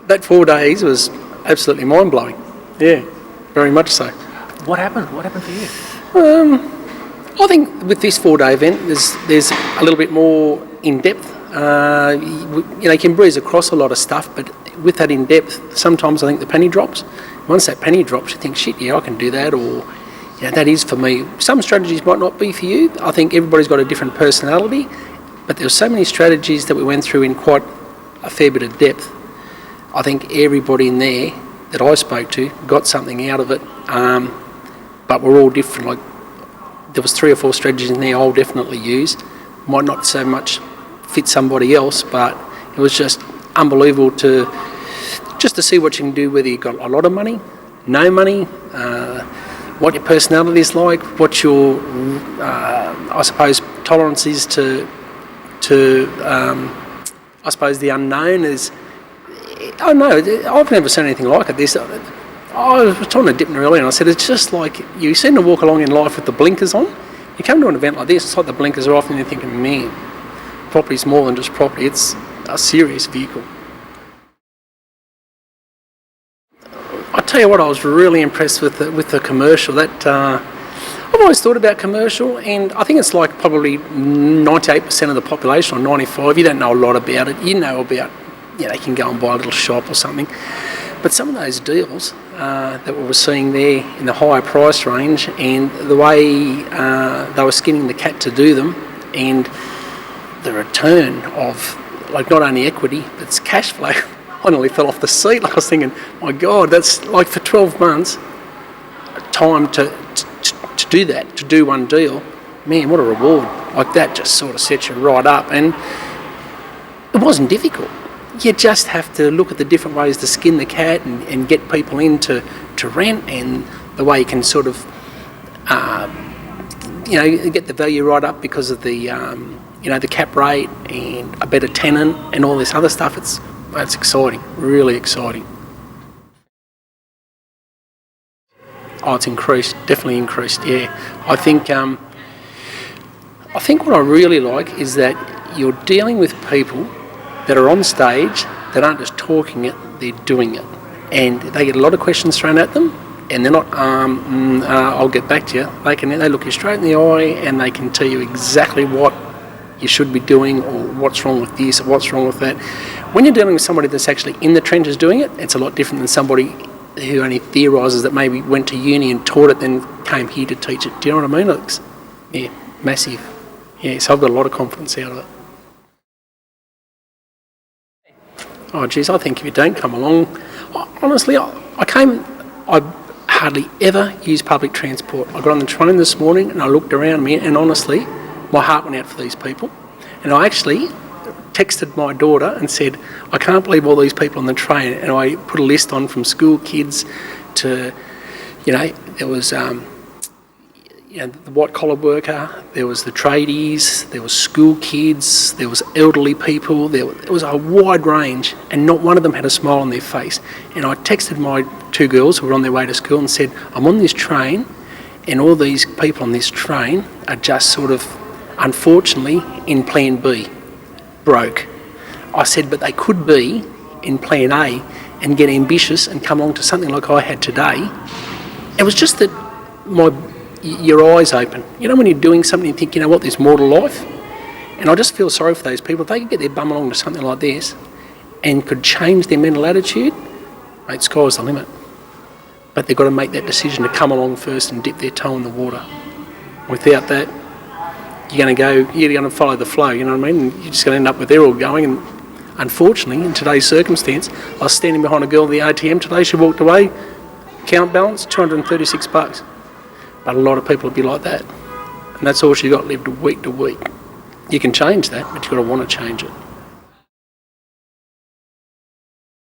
that 4 days was absolutely mind-blowing. Yeah, very much so. What happened? What happened for you? I think with this 4-day event, there's a little bit more in-depth. You can breeze across a lot of stuff, but with that in-depth, sometimes I think the penny drops. Once that penny drops, you think, shit, yeah, I can do that, or that is for me. Some strategies might not be for you. I think everybody's got a different personality, but there were so many strategies that we went through in quite a fair bit of depth. I think everybody in there that I spoke to got something out of it, but we're all different. Like, there was 3 or 4 strategies in there I'll definitely use. Might not so much fit somebody else, but it was just unbelievable to see what you can do, whether you've got a lot of money, no money, what your personality is like, what your, I suppose, tolerance is to I suppose the unknown is. I don't know, I've never seen anything like it. I was talking to Dipner earlier and I said, it's just like you seem to walk along in life with the blinkers on. You come to an event like this, it's like the blinkers are off and you're thinking, man, property's more than just property, it's a serious vehicle. I tell you what, I was really impressed with the commercial. That I've always thought about commercial, and I think it's like probably 98% of the population, or 95%. You don't know a lot about it. You know about, you can go and buy a little shop or something. But some of those deals that we were seeing there in the higher price range, and the way they were skinning the cat to do them, and the return of, like, not only equity, but it's cash flow. I nearly fell off the seat. I was thinking, my God, that's like for 12 months, time to do that, to do one deal. Man, what a reward. Like, that just sort of sets you right up. And it wasn't difficult. You just have to look at the different ways to skin the cat and get people in to rent, and the way you can sort of, get the value right up because of the, the cap rate and a better tenant and all this other stuff. It's exciting, really exciting. Oh, it's increased, definitely increased, yeah. I think what I really like is that you're dealing with people that are on stage that aren't just talking it, they're doing it. And they get a lot of questions thrown at them, and they're not, I'll get back to you. They look you straight in the eye and they can tell you exactly what you should be doing, or what's wrong with this, or what's wrong with that. When you're dealing with somebody that's actually in the trenches doing it, it's a lot different than somebody who only theorises, that maybe went to uni and taught it, then came here to teach it. Do you know what I mean? Yeah, massive. Yeah, so I've got a lot of confidence out of it. Oh, geez, I think if you don't come along, honestly, I hardly ever use public transport. I got on the train this morning and I looked around me, and honestly, my heart went out for these people. And I actually texted my daughter and said, I can't believe all these people on the train. And I put a list on, from school kids to, there was, the white collar worker, there was the tradies, there was school kids, there was elderly people, there was a wide range, and not one of them had a smile on their face. And I texted my 2 girls who were on their way to school and said, I'm on this train, and all these people on this train are just sort of, unfortunately, in plan B, broke. I said, but they could be in plan A and get ambitious and come along to something like I had today. It was just that your eyes open. When you're doing something, you think, what, there's more to life. And I just feel sorry for those people. If they could get their bum along to something like this and could change their mental attitude, mate, sky's the limit. But they've got to make that decision to come along first and dip their toe in the water. Without that, you're going to follow the flow, you know what I mean? And you're just going to end up where they're all going. And unfortunately, in today's circumstance, I was standing behind a girl at the ATM today. She walked away, account balance, $236. But a lot of people will be like that. And that's all she got lived week to week. You can change that, but you've got to want to change it.